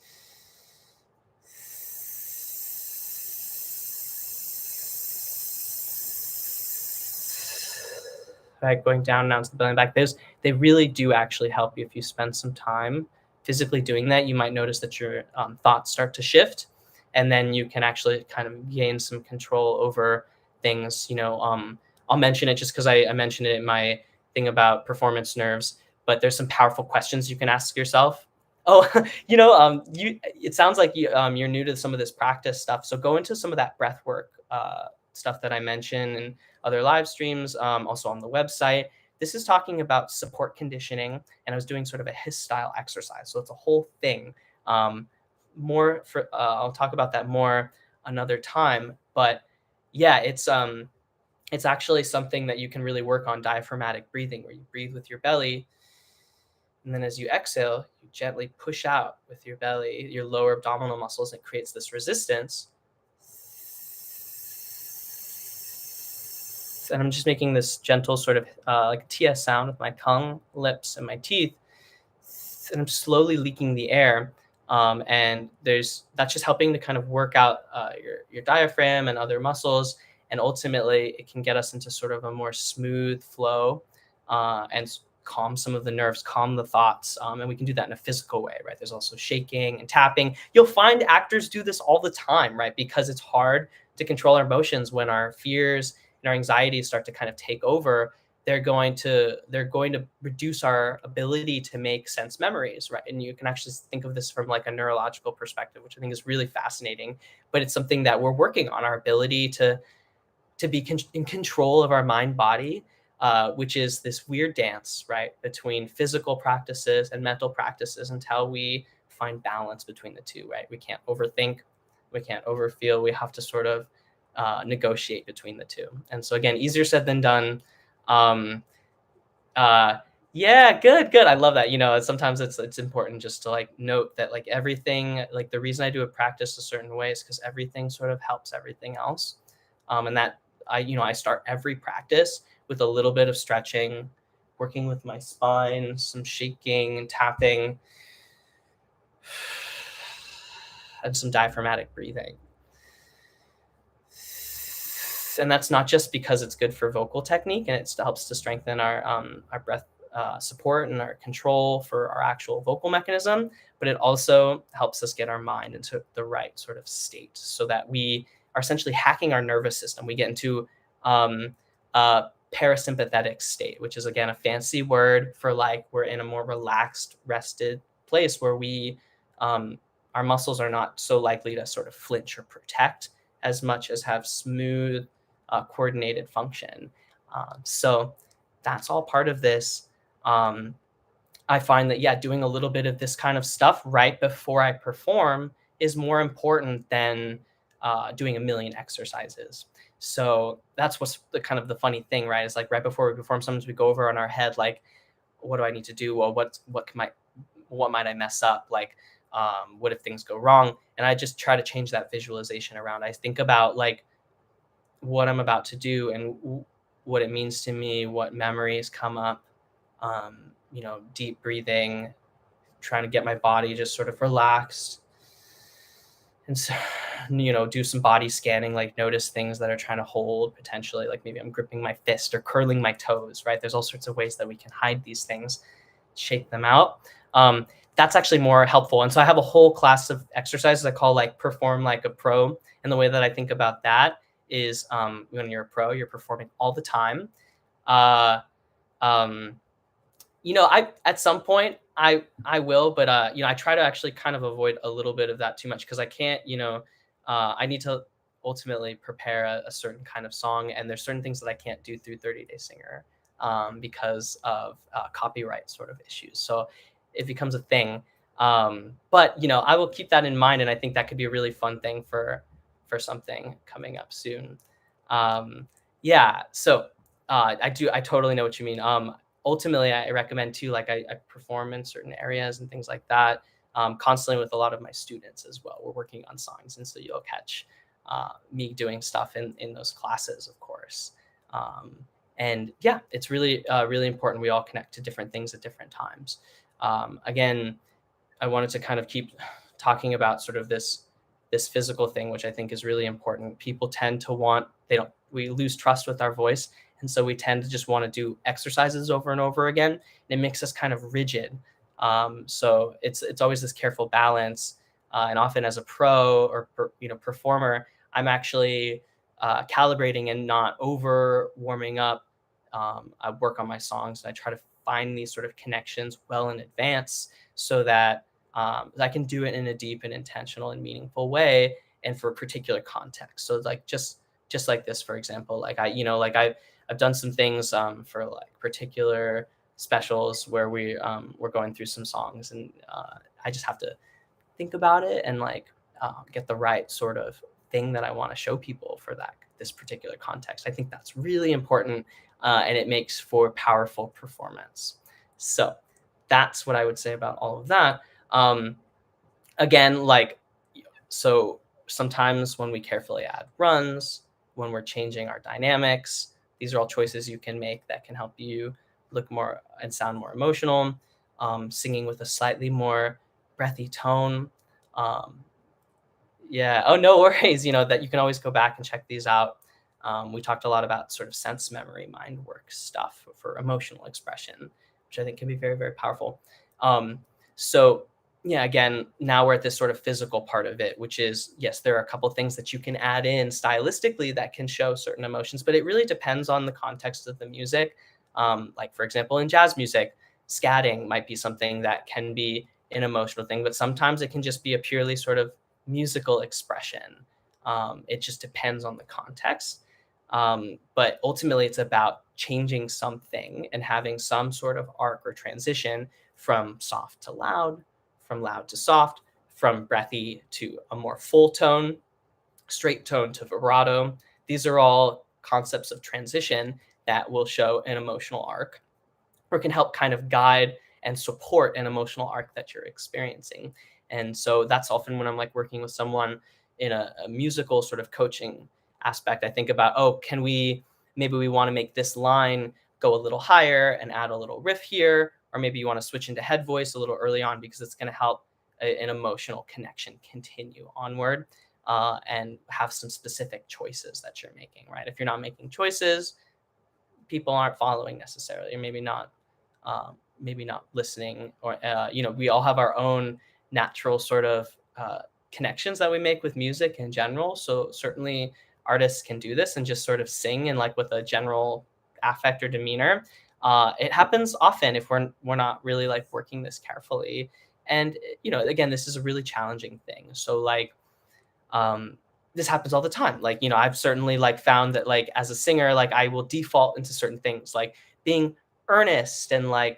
going down and down to the belly and back. They really do actually help you if you spend some time physically doing that. You might notice that your thoughts start to shift, and then you can actually kind of gain some control over things. I'll mention it just because I mentioned it in my thing about performance nerves. But there's some powerful questions you can ask yourself. Oh, you. It sounds like you're new to some of this practice stuff. So go into some of that breath work stuff that I mentioned, and other live streams, also on the website. This is talking about support conditioning, and I was doing sort of a HISS style exercise. So it's a whole thing. I'll talk about that more another time. But yeah, it's actually something that you can really work on, diaphragmatic breathing, where you breathe with your belly, and then as you exhale, you gently push out with your belly, your lower abdominal muscles, and it creates this resistance. And I'm just making this gentle sort of like a TS sound with my tongue, lips, and my teeth. And I'm slowly leaking the air. And that's just helping to kind of work out your diaphragm and other muscles. And ultimately, it can get us into sort of a more smooth flow, and calm some of the nerves, calm the thoughts. And we can do that in a physical way, right? There's also shaking and tapping. You'll find actors do this all the time, right? Because it's hard to control our emotions when our fears and our anxieties start to kind of take over. They're going to reduce our ability to make sense memories, right? And you can actually think of this from like a neurological perspective, which I think is really fascinating. But it's something that we're working on, our ability to be in control of our mind body, which is this weird dance, right, between physical practices and mental practices, until we find balance between the two, right? We can't overthink, we can't overfeel. We have to sort of negotiate between the two. And so again, easier said than done. Um, uh, yeah, good. I love that. Sometimes it's important just to like note that like everything, like the reason I do a practice a certain way is because everything sort of helps everything else. And that I start every practice with a little bit of stretching, working with my spine, some shaking and tapping, and some diaphragmatic breathing. And that's not just because it's good for vocal technique and it helps to strengthen our breath support and our control for our actual vocal mechanism, but it also helps us get our mind into the right sort of state so that we are essentially hacking our nervous system. We get into a parasympathetic state, which is again a fancy word for like we're in a more relaxed, rested place where our muscles are not so likely to sort of flinch or protect as much as have smooth, coordinated function. So that's all part of this. I find that, yeah, doing a little bit of this kind of stuff right before I perform is more important than doing a million exercises. So that's what's the kind of the funny thing, right? Is like right before we perform, sometimes we go over on our head, like, what do I need to do? Well, what might I mess up? Like, what if things go wrong? And I just try to change that visualization around. I think about like what I'm about to do and what it means to me, what memories come up, deep breathing, trying to get my body just sort of relaxed. And so, do some body scanning, like notice things that are trying to hold potentially, like maybe I'm gripping my fist or curling my toes, right? There's all sorts of ways that we can hide these things, shake them out. That's actually more helpful. And so I have a whole class of exercises I call like perform like a pro. And the way that I think about that is when you're a pro, you're performing all the time. Uh, um, I at some point I will, but I try to actually kind of avoid a little bit of that too much because I can't, I need to ultimately prepare a certain kind of song, and there's certain things that I can't do through 30 Day Singer because of copyright sort of issues. So it becomes a thing. But I will keep that in mind, and I think that could be a really fun thing for something coming up soon. Um, yeah. So I totally know what you mean. Ultimately, I recommend too, like I perform in certain areas and things like that constantly with a lot of my students as well. We're working on songs, and so you'll catch me doing stuff in those classes, of course. Um, and yeah, it's really important. We all connect to different things at different times. Again, I wanted to kind of keep talking about sort of this physical thing, which I think is really important. People tend to we lose trust with our voice. And so we tend to just want to do exercises over and over again. And it makes us kind of rigid. So it's always this careful balance. And often as a pro or performer, I'm actually calibrating and not over warming up. I work on my songs and I try to find these sort of connections well in advance so that I can do it in a deep and intentional and meaningful way and for a particular context. So like just like this, for example, like I've done some things for like particular specials where we're going through some songs, and I just have to think about it and like get the right sort of thing that I want to show people for this particular context. I think that's really important, and it makes for powerful performance. So that's what I would say about all of that. Again, so sometimes when we carefully add runs, when we're changing our dynamics, these are all choices you can make that can help you look more and sound more emotional. Singing with a slightly more breathy tone. Um, yeah. Oh, no worries. That you can always go back and check these out. We talked a lot about sort of sense memory, mind work stuff for emotional expression, which I think can be very, very powerful. So yeah, again, now we're at this sort of physical part of it, which is, yes, there are a couple things that you can add in stylistically that can show certain emotions, but it really depends on the context of the music. Like, for example, in jazz music, scatting might be something that can be an emotional thing, but sometimes it can just be a purely sort of musical expression. It just depends on the context. But ultimately, it's about changing something and having some sort of arc or transition from soft to loud, from loud to soft, from breathy to a more full tone, straight tone to vibrato. These are all concepts of transition that will show an emotional arc or can help kind of guide and support an emotional arc that you're experiencing. And so that's often when I'm like working with someone in a musical sort of coaching aspect. I think about, oh, maybe we want to make this line go a little higher and add a little riff here, or maybe you want to switch into head voice a little early on because it's going to help an emotional connection continue onward and have some specific choices that you're making, right? If you're not making choices, people aren't following necessarily, or maybe not listening, or we all have our own natural sort of connections that we make with music in general. So certainly artists can do this and just sort of sing and like with a general affect or demeanor. It happens often if we're not really like working this carefully. And again, this is a really challenging thing. So like um this happens all the time. Like, I've certainly like found that like as a singer, like I will default into certain things like being earnest and I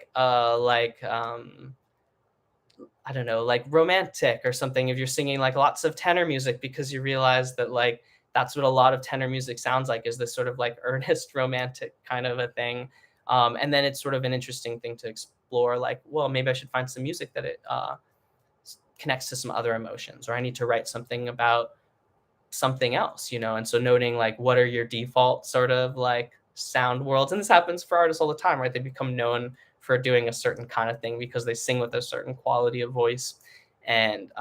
don't know, like romantic or something if you're singing like lots of tenor music, because you realize that like that's what a lot of tenor music sounds like, is this sort of like earnest romantic kind of a thing. And then it's sort of an interesting thing to explore, like, well, maybe I should find some music that it connects to some other emotions, or I need to write something about something else, and so noting like what are your default sort of like sound worlds. And this happens for artists all the time, right? They become known for doing a certain kind of thing because they sing with a certain quality of voice, and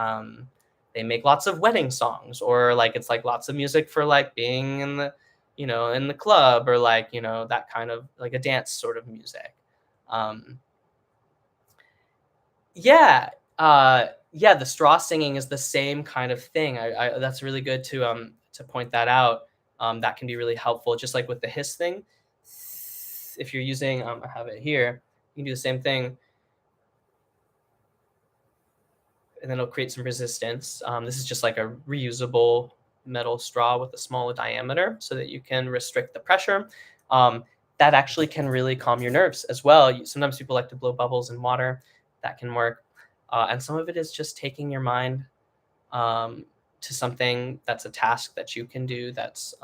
they make lots of wedding songs, or like it's like lots of music for like being in the, in the club, or like, that kind of like a dance sort of music. Um, yeah, yeah, the straw singing is the same kind of thing. I That's really good to point that out. That can be really helpful, just like with the hiss thing. If you're using, I have it here, you can do the same thing, and then it'll create some resistance. This is just like a reusable metal straw with a smaller diameter so that you can restrict the pressure. Um, that actually can really calm your nerves as well. Sometimes people like to blow bubbles in water. That can work. And some of it is just taking your mind um, to something that's a task that you can do that's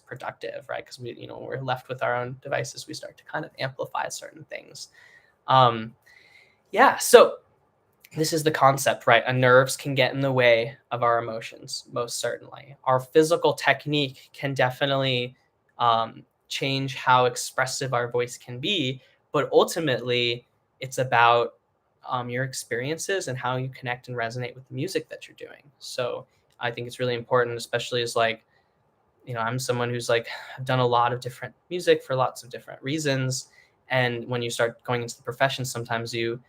productive, right? Because when we're left with our own devices, we start to kind of amplify certain things. Um, yeah, so this is the concept, right? Our nerves can get in the way of our emotions, most certainly. Our physical technique can definitely change how expressive our voice can be, but ultimately, it's about your experiences and how you connect and resonate with the music that you're doing. So I think it's really important, especially as like, I'm someone who's like done a lot of different music for lots of different reasons. And when you start going into the profession, sometimes you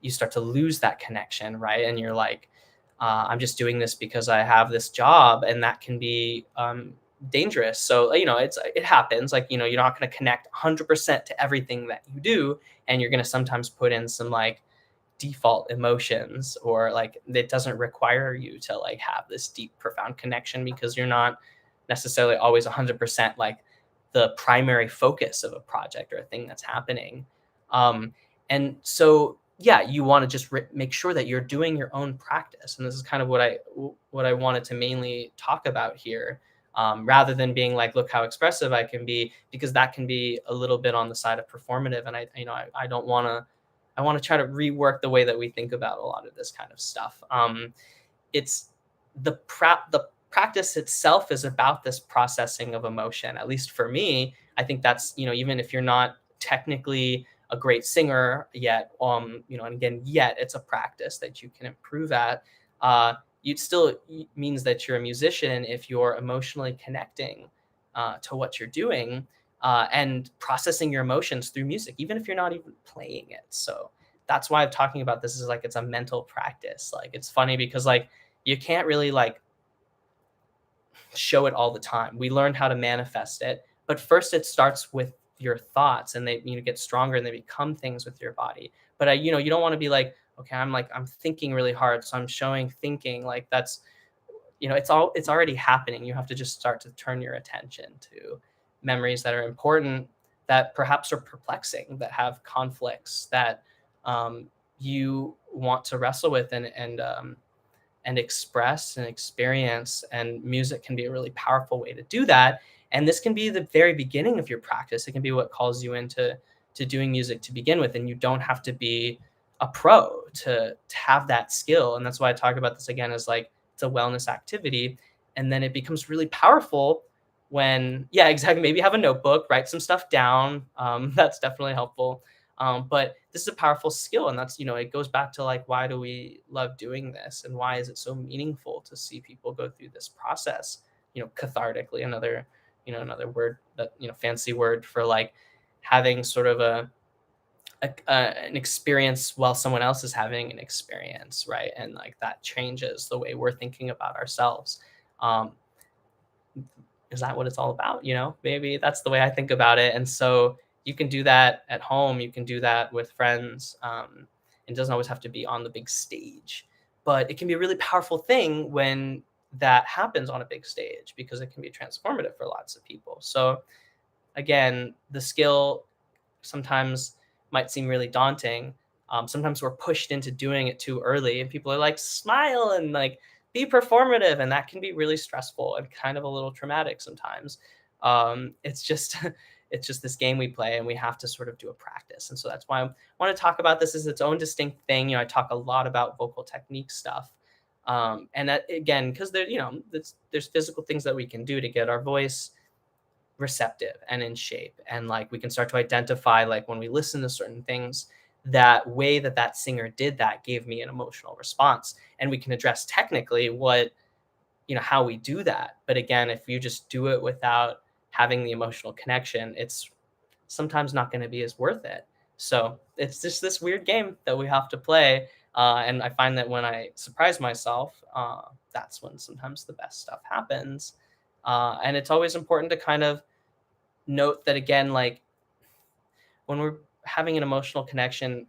start to lose that connection, right? And you're like, I'm just doing this because I have this job, and that can be dangerous. So it happens. Like you're not going to connect 100% to everything that you do, and you're going to sometimes put in some like default emotions, or like it doesn't require you to like have this deep profound connection because you're not necessarily always 100% like the primary focus of a project or a thing that's happening. And so yeah, you want to just make sure that you're doing your own practice, and this is kind of what I wanted to mainly talk about here, rather than being like, look how expressive I can be, because that can be a little bit on the side of performative, and I don't want to. I want to try to rework the way that we think about a lot of this kind of stuff. It's the practice itself is about this processing of emotion. At least for me, I think that's, even if you're not technically a great singer yet, and again, yet it's a practice that you can improve at. It still means that you're a musician if you're emotionally connecting to what you're doing, and processing your emotions through music, even if you're not even playing it. So that's why I'm talking about this is like it's a mental practice. Like it's funny because like you can't really like show it all the time. We learned how to manifest it, but first it starts with your thoughts, and they get stronger and they become things with your body. But you don't want to be like, okay, I'm thinking really hard, so I'm showing thinking. Like that's, it's already happening. You have to just start to turn your attention to memories that are important, that perhaps are perplexing, that have conflicts that you want to wrestle with and express and experience. And music can be a really powerful way to do that. And this can be the very beginning of your practice. It can be what calls you into doing music to begin with. And you don't have to be a pro to have that skill. And that's why I talk about this again as like it's a wellness activity. And then it becomes really powerful when, yeah, exactly. Maybe have a notebook, write some stuff down. That's definitely helpful. But this is a powerful skill, and that's, it goes back to like, why do we love doing this, and why is it so meaningful to see people go through this process, cathartically, another word that, fancy word for like having sort of an experience while someone else is having an experience, right? And like that changes the way we're thinking about ourselves. Um, is that what it's all about? Maybe that's the way I think about it. And so you can do that at home. You can do that with friends. It doesn't always have to be on the big stage, but it can be a really powerful thing when that happens on a big stage, because it can be transformative for lots of people. So again, the skill sometimes might seem really daunting. Sometimes we're pushed into doing it too early, and people are like, smile and like be performative, and that can be really stressful and kind of a little traumatic sometimes. It's just it's just this game we play, and we have to sort of do a practice. And so that's why I want to talk about this as its own distinct thing. I talk a lot about vocal technique stuff, and that, again, because there's physical things that we can do to get our voice receptive and in shape, and like we can start to identify like when we listen to certain things that way that that singer did that gave me an emotional response. And we can address technically what, how we do that. But again, if you just do it without having the emotional connection, it's sometimes not going to be as worth it. So it's just this weird game that we have to play. And I find that when I surprise myself, that's when sometimes the best stuff happens. And it's always important to kind of note that, again, like when we're having an emotional connection,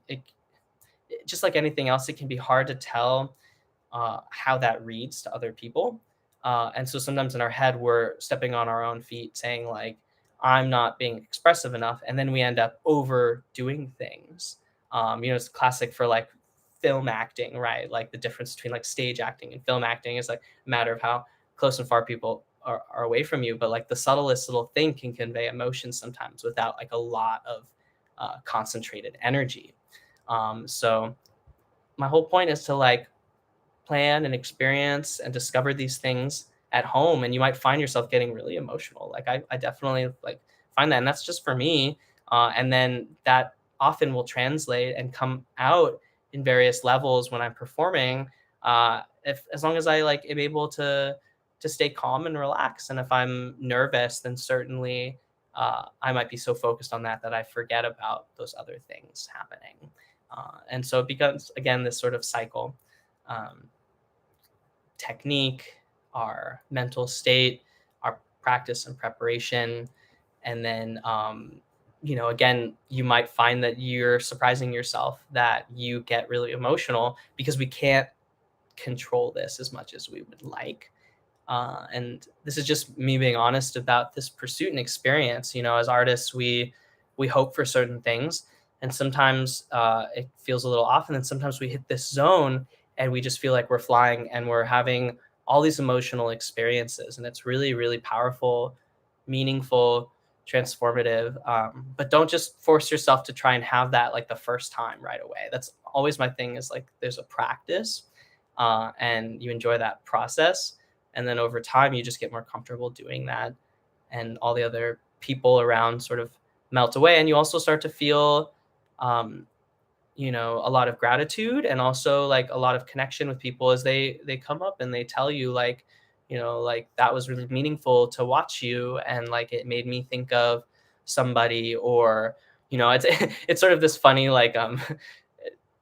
just like anything else, it can be hard to tell how that reads to other people. And so sometimes in our head, we're stepping on our own feet, saying like, "I'm not being expressive enough," and then we end up overdoing things. It's classic for like film acting, right? Like the difference between like stage acting and film acting is like a matter of how close and far people are away from you. But like the subtlest little thing can convey emotion sometimes without like a lot of concentrated energy. So my whole point is to like plan and experience and discover these things at home, and you might find yourself getting really emotional. Like I definitely like find that, and that's just for me. And then that often will translate and come out in various levels when I'm performing. If as long as I like am able to stay calm and relax, and if I'm nervous, then certainly I might be so focused on that that I forget about those other things happening. And so it becomes again this sort of cycle. Um, Technique, our mental state, our practice and preparation. And then, again, you might find that you're surprising yourself that you get really emotional because we can't control this as much as we would like. And this is just me being honest about this pursuit and experience. As artists, we hope for certain things, and sometimes it feels a little off, and then sometimes we hit this zone and we just feel like we're flying and we're having all these emotional experiences, and it's really, really powerful, meaningful, transformative. But don't just force yourself to try and have that like the first time right away. That's always my thing. Is like there's a practice, and you enjoy that process, and then over time you just get more comfortable doing that, and all the other people around sort of melt away, and you also start to feel um, a lot of gratitude and also like a lot of connection with people as they come up and they tell you like, like that was really meaningful to watch you, and like it made me think of somebody. Or it's it's sort of this funny like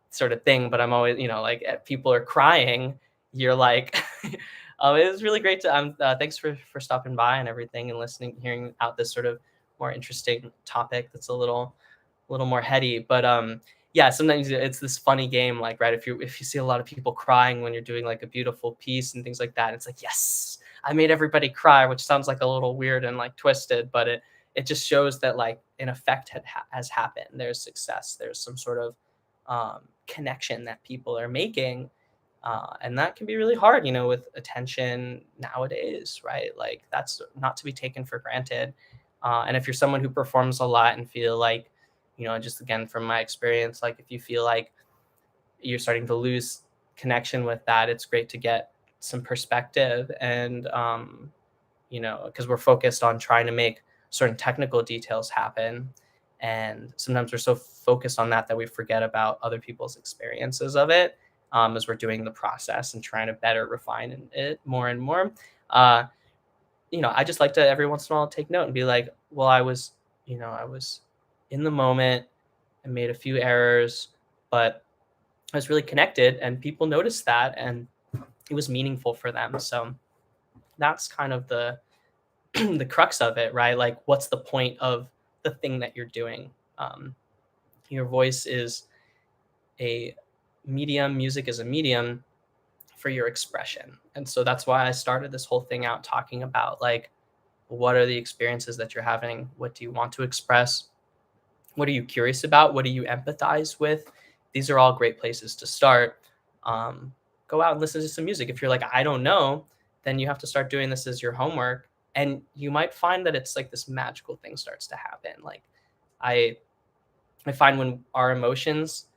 sort of thing, but I'm always, like people are crying, you're like it was really great to thanks for stopping by and everything and listening, hearing out this sort of more interesting topic that's a little more heady. But yeah, sometimes it's this funny game, like, right, if you see a lot of people crying when you're doing like a beautiful piece and things like that, it's like, yes, I made everybody cry, which sounds like a little weird and like twisted, but it just shows that like an effect has happened. There's success, there's some sort of connection that people are making. And that can be really hard, with attention nowadays, right? Like that's not to be taken for granted. And if you're someone who performs a lot and feel like, just again from my experience, like if you feel like you're starting to lose connection with that, it's great to get some perspective. And because we're focused on trying to make certain technical details happen, and sometimes we're so focused on that that we forget about other people's experiences of it, as we're doing the process and trying to better refine it more and more. uh, I just like to every once in a while take note and be like, well, I was in the moment and made a few errors, but I was really connected and people noticed that, and it was meaningful for them. So that's kind of the the crux of it, right? Like, what's the point of the thing that you're doing? Um, your voice is a medium, music is a medium for your expression. And so that's why I started this whole thing out talking about like, what are the experiences that you're having? What do you want to express? What are you curious about? What do you empathize with? These are all great places to start. Um, Go out and listen to some music. If you're like, I don't know, then you have to start doing this as your homework. And you might find that it's like this magical thing starts to happen. Like I I find when our emotions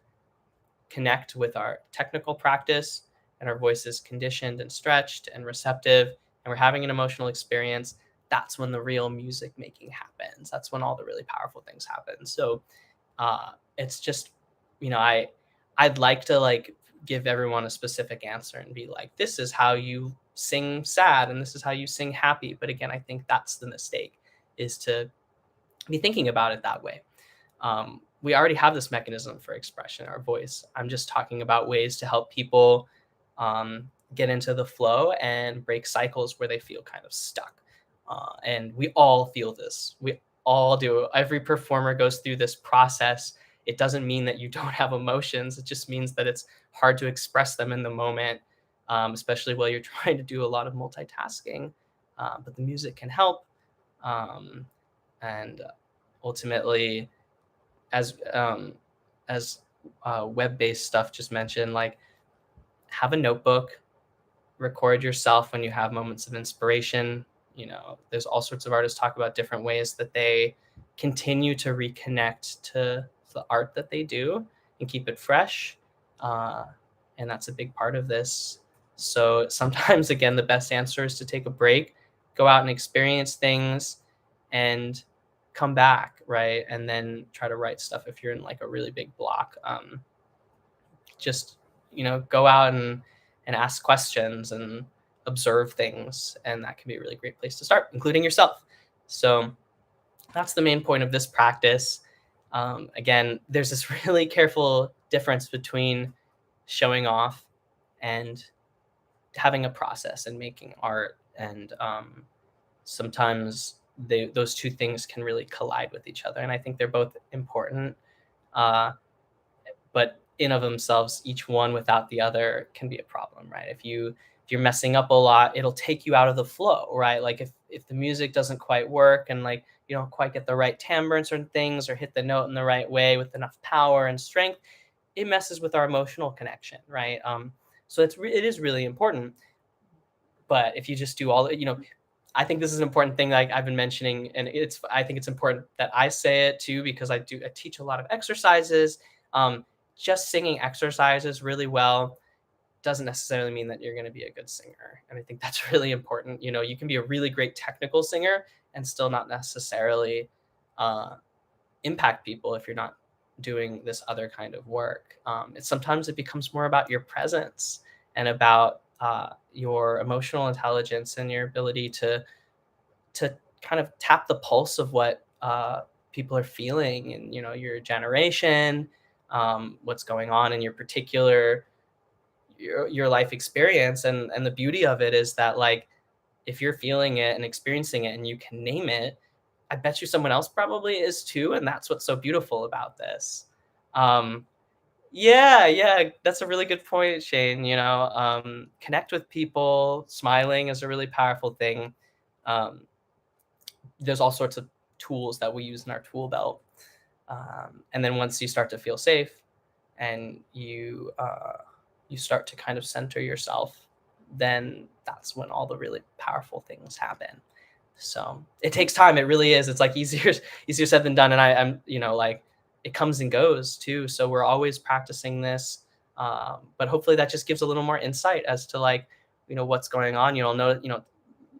connect with our technical practice and our voice is conditioned and stretched and receptive, and we're having an emotional experience, that's when the real music making happens. That's when all the really powerful things happen. So it's just I'd like to like give everyone a specific answer and be like, this is how you sing sad and this is how you sing happy. But again, I think that's the mistake, is to be thinking about it that way. We already have this mechanism for expression, our voice. I'm just talking about ways to help people get into the flow and break cycles where they feel kind of stuck. And we all feel this. We all do. Every performer goes through this process. It doesn't mean that you don't have emotions. It just means that it's hard to express them in the moment, especially while you're trying to do a lot of multitasking. But the music can help. Um, and ultimately, as web-based stuff just mentioned, like, have a notebook, record yourself when you have moments of inspiration. There's all sorts of artists talk about different ways that they continue to reconnect to the art that they do and keep it fresh. uh, and that's a big part of this. So sometimes, again, the best answer is to take a break, go out and experience things, and come back, right? And then try to write stuff if you're in like a really big block. Just go out and ask questions and observe things, and that can be a really great place to start, including yourself. So that's the main point of this practice. Again, there's this really careful difference between showing off and having a process and making art. And sometimes those two things can really collide with each other, and I think they're both important. uh, but in of themselves, each one without the other can be a problem, right? If you're messing up a lot, it'll take you out of the flow, right? Like if the music doesn't quite work, and like you don't quite get the right timbre in certain things, or hit the note in the right way with enough power and strength, it messes with our emotional connection, right? So it is really important. But if you just do all, I think this is an important thing, like I've been mentioning, and I think it's important that I say it too, because I teach a lot of exercises. Just singing exercises really well doesn't necessarily mean that you're going to be a good singer. And I think that's really important. You can be a really great technical singer and still not necessarily uh, impact people if you're not doing this other kind of work. Sometimes it becomes more about your presence and about your emotional intelligence and your ability to kind of tap the pulse of what people are feeling in your generation, what's going on in your particular your life experience. And the beauty of it is that, like, if you're feeling it and experiencing it and you can name it, I bet you someone else probably is too, and that's what's so beautiful about this. um, yeah, yeah, that's a really good point, Shane. Connect with people. Smiling is a really powerful thing. um, there's all sorts of tools that we use in our tool belt. And then once you start to feel safe, and you start to kind of center yourself, then that's when all the really powerful things happen. So it takes time. It really is. It's like easier said than done. And I'm like, it comes and goes too. So we're always practicing this. But hopefully that just gives a little more insight as to, like, what's going on.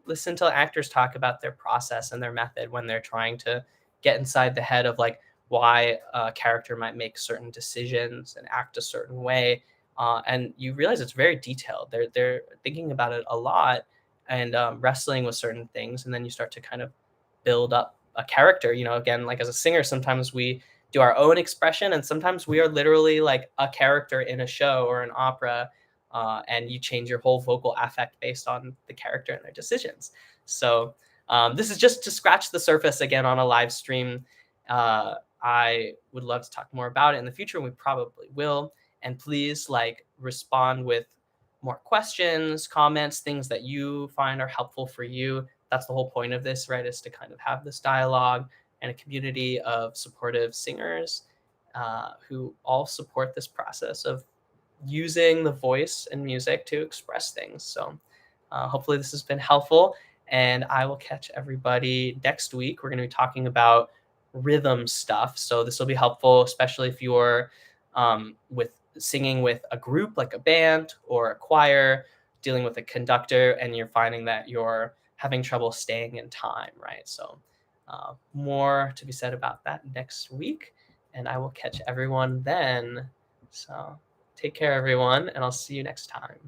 Listen to actors talk about their process and their method when they're trying to get inside the head of, like, why a character might make certain decisions and act a certain way. And you realize it's very detailed. They're thinking about it a lot, and wrestling with certain things, and then you start to kind of build up a character. Again, like as a singer, sometimes we do our own expression, and sometimes we are literally like a character in a show or an opera. And you change your whole vocal affect based on the character and their decisions. So this is just to scratch the surface again on a live stream. I would love to talk more about it in the future, and we probably will. And please, like, respond with more questions, comments, things that you find are helpful for you. That's the whole point of this, right? Is to kind of have this dialogue and a community of supportive singers who all support this process of using the voice and music to express things. So hopefully this has been helpful, and I will catch everybody next week. We're going to be talking about rhythm stuff. So this will be helpful, especially if you're with singing with a group like a band or a choir, dealing with a conductor, and you're finding that you're having trouble staying in time, right? So more to be said about that next week. and I will catch everyone then. So take care, everyone, and I'll see you next time.